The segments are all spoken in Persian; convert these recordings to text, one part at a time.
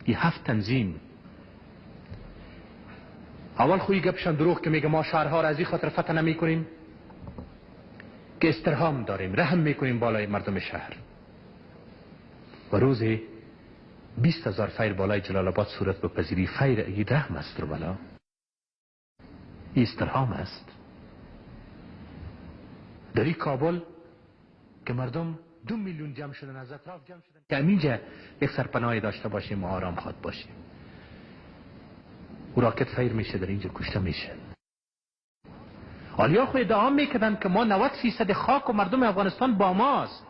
این 7 تنظیم اول خوی گپشان دروغ که میگه ما شهرها را از این خاطر فتح نمی کنیم که استرهام داریم، رحم میکنیم بالای مردم شهر. و روزی 20,000 فیر بالای جلال آباد صورت بپذیری، فیر ای رحم است رو بلا، این استرهام است. در این کابل که مردم 2 میلیون جمع شدن، از اطراف جمع شدن که همینجا یک سرپناهی داشته باشیم و آرام خواد باشیم. و راکت فیر میشه در اینجا کشته میشه. آلیا خو ادعا میکردن که ما 90% خاک و مردم افغانستان با ماست.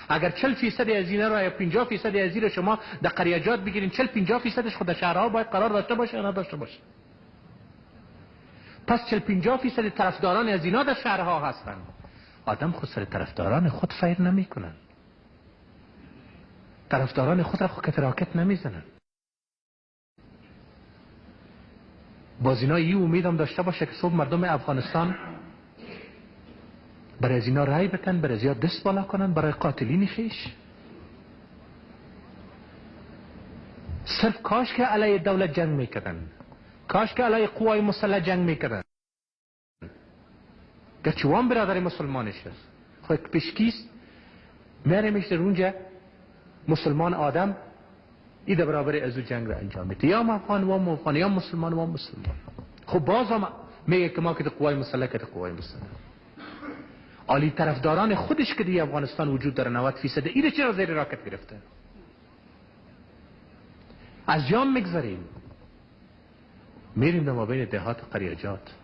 اگر 40% از اینا را یا 50% از این شما در قریجات بگیرین، 40-50% خود در شهرها باید قرار داشته باشه یا نداشته باشه. پس 40-50% طرفداران از اینا در شهرها هستند. آدم خود سر طرفداران خود فیر نمیکنن، طرفداران خود را خود کت راکت نمیزنن. باز اینا این امیدم داشته باشه که صبح مردم افغانستان برای از اینا رای بتن، برای از اینا دست بالا کنن برای قاتلین خیش. صرف کاش که علیه دولت جنگ میکردن، کاش که علیه قوای مسلح جنگ میکردن. گرچه وان برادر مسلمانش هست، خود پشکیست میره میشه اونجا مسلمان آدم ایده برابر از او جنگ را انجام میده، یا افغان و افغان، یا مسلمان و مسلمان. خب باز هم میگه که ما که قوای مسلح که قوای مسلح. عالی طرفداران خودش که در افغانستان وجود داره 90%، ایره چرا زیر راکت گرفته؟ از جام میگذاریم میریم در مابین دهات و قریجات.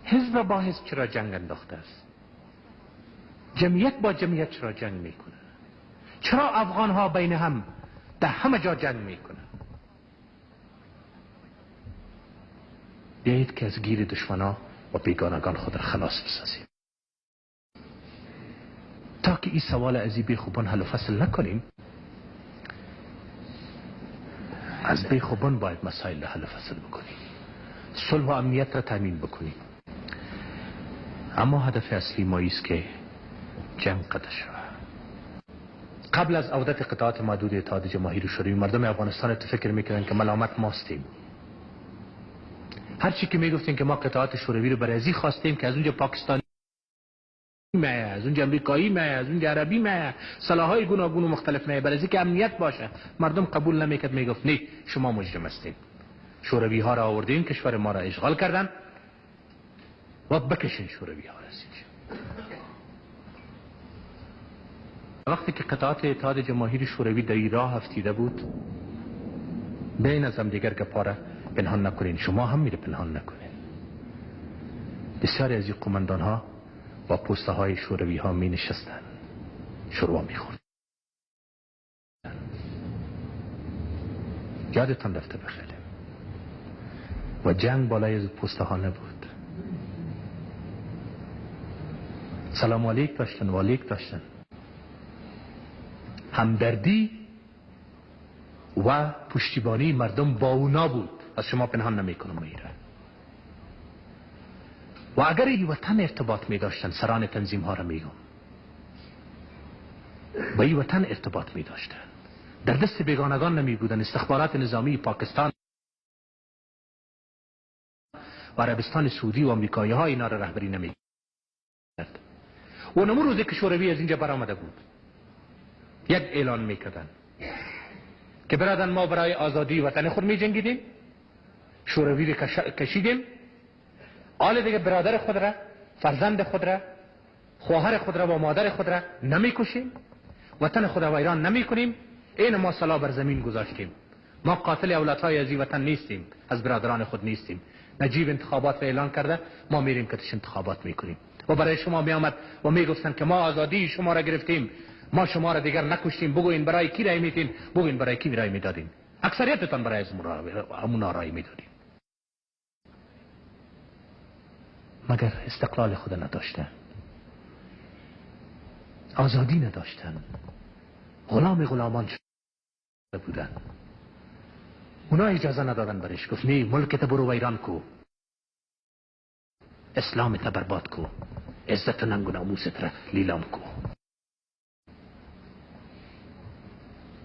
حزب با حزب چرا جنگ انداخته است؟ جمعیت با جمعیت چرا جنگ میکنه؟ چرا افغان ها بین هم در همه جا جنگ میکنه؟ بیایید که از گیر دشمنا و بیگانگان خود را خلاص بسازیم. تا که این سوال از این بیخوبان حل و فصل نکنیم، از بیخوبان باید مسائل را حل و فصل بکنیم، صلح و امنیت را تامین بکنیم. اما هدف اصلی ما است که جنگ قطع شود. قبل از عودت قطعات محدود اتحاد جماهیر شوروی، مردم افغانستان فکر میکردن که ملامت ماستیم. هرچی که میگفتیم که ما قطعات شوروی رو برای ازی خواستیم که از اونجا پاکستانی میه، از اونجا امریکایی میه، از اونجا عربی میه، سلاحهای گوناگون و مختلف میه، برای ازی که امنیت باشه. مردم قبول نمیکرد، میگفت نه شما مجرم هستین، شوروی ها را آوردین کشور ما را اشغال کردن و بکشین شوروی ها را از اینجا. وقتی که قطعات اتحاد جماهیر شوروی در این راه افتیده بود، بین از هم دیگر گپاره پنهان نکنین، شما هم میره پنهان نکنین. بسیاری از این قماندان ها با پوسته های شوروی ها می نشستن، شوروا می خورد. یادتان رفته بخیره. و جنگ بالای از پوسته ها نبود. سلام علیک داشتن و علیک داشتن. همدردی و پشتیبانی مردم با اونا بود. از شما پنهان نمی کنم میره. و اگر این وطن ارتباط می داشتن، سران تنظیم ها را میگم، با این وطن ارتباط می داشتن، در دست بیگانگان نمی بودن. استخبارات نظامی پاکستان و عربستان سعودی و امریکایی ها اینا را رهبری نمی کرد. و نمو روزی که شوروی از اینجا برآمده بود، یک اعلان میکردن که برادران ما برای آزادی وطن خود می جنگیدیم، شوروی را کشیدیم، آل دیگه برادر خود را، فرزند خود را، خواهر خود را و مادر خود را نمی کشیم، وطن خود را ویران نمی کنیم. این ما سلا بر زمین گذاشتیم. ما قاتل اولادهای از این وطن نیستیم، از برادران خود نیستیم. نجیب انتخابات را اعلان کرده، ما میریم که انتخابات میکنیم. و برای شما می آمد و می گفتن که ما آزادی شما را گرفتیم، ما شما را دیگر نکشتیم، بگوین برای کی رای میدین، بگوین برای کی رای میدادین. اکثریتتان برای همون رای میدادین. مگر استقلال خود نداشتن، آزادی نداشتن، غلامان شده بودن. اونا اجازه ندادن برش. گفت نه ملکت برو ویران کو، اسلامت برباد کو، عزت ننگ و ناموست را لیلام کو.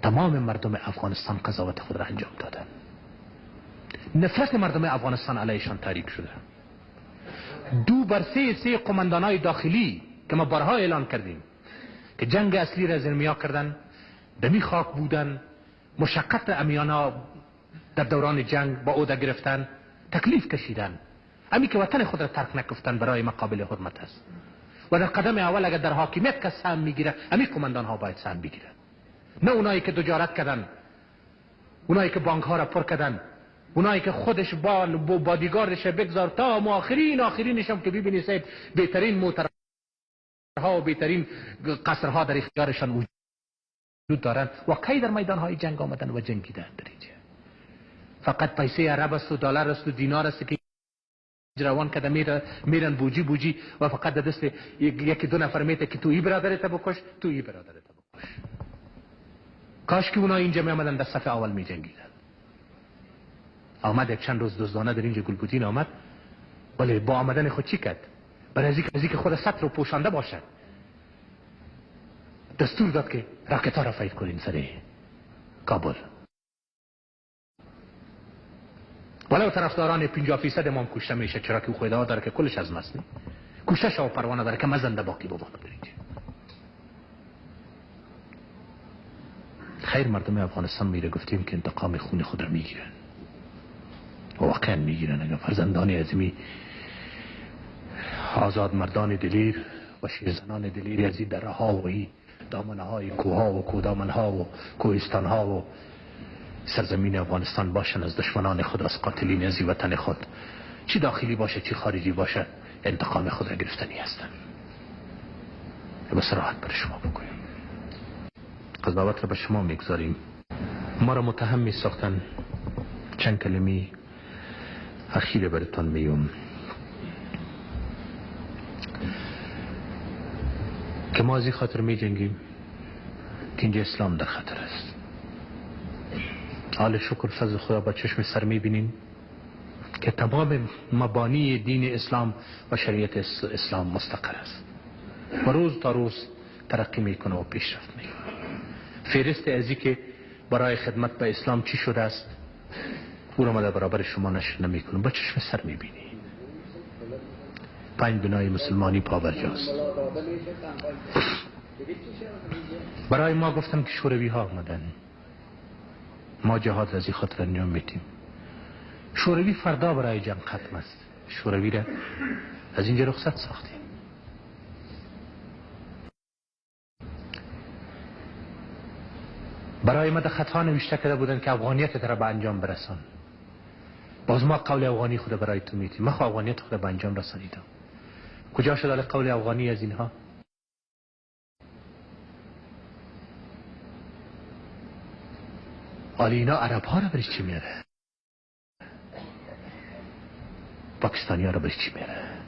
تمام مردم افغانستان قضاوت خود را انجام دادن. نفرت مردم افغانستان علیهشان تحریک شده. 2/3 قماندانای داخلی که ما بارها اعلان کردیم که جنگ اصلی را زیرمیا کردن، دمی خاک بودن، مشقت امیانا در دوران جنگ با عهده گرفتن، تکلیف کشیدن. امی که وطن خود را ترک نکفتن برای مقابل حرمت است. و در قدم اول اگر در حاکمیت که سهم میگیره، امی قماندان ها باید سهم بگیره، نه اونایی که تجارت کردن، اونایی که بانک ها را پر کردن، اونایی که خودش با بادیگاردش بگذار تا آخرینش هم که ببینید سید بهترین موترها و بهترین قصرها در اختیارشان وجود دارن و کی در میدان های جنگ آمدن و جنگیدن در اینجا. فقط پیسه عرب است و دلار است و دینار است که روان کده میرن بوجی و فقط در دست یکی دو نفر میته که تو ای برادرت بکش، تو ای برادرت بکش. کاش که اونا اینجا می آمدن در صف اول می جنگیدن. آمد یک چند روز دزدانه در اینجا گلبودین آمد، ولی با آمدن خود چی کرد؟ برای از اینکه خود سطر رو پوشانده باشد دستور داد که راکت ها را فید کنین سر کابل. ولو طرفداران 50% امام کشته میشه، چرا که او خدا داره که کلش از مست نی کشته شو پروانه داره که مزنده باقی بمانه در اینجا. خیر مردم افغانستان میره گفتیم که انتقام خون خود را میگیرن و واقعا میگیرن. اگر فرزندان عظیمی آزاد مردان دلیر و شیرزنان دلیر از این دره ها و این دامنه های کوه ها و کودامن ها و کوهستان ها و سرزمین افغانستان باشن، از دشمنان خود، از قاتلین از وطن خود، چی داخلی باشه چی خارجی باشه، انتقام خود را گرفتنی هستن. به صراحت بر شما بگویم، قضاوت را به شما میگذاریم. ما را متهم می ساختن. چند کلمه اخیر براتون میگم که ما از این خاطر می جنگیم که اینجا اسلام در خطر است. حال شکر فضل خدا با چشم سر می بینیم که تمام مبانی دین اسلام و شریعت اسلام مستقر است و روز تا روز ترقی میکنه و پیشرفت میکنه. فهرست ازی که برای خدمت به اسلام چی شده است او را ما در برابر شما نشر نمیکنم، با چشم سر میبینی. 5 بنای مسلمانی پابرجاست. برای ما گفتم که شوروی ها آمدن، ما جهاد از این خاطر انجام میدیم. شوروی فردا برای جنگ ختم است. شوروی را از اینجا رخصت ساختیم. برای ما در خطا نوشته کرده بودن که افغانیت را به انجام برسان. باز ما قول افغانی خود برای تو میتیم. ما افغانیت خود به انجام رسانیدم. کجا شد قول افغانی از اینها؟ حالا اینا عرب ها را برش چی میاره؟ پاکستانی ها را برش چی میاره؟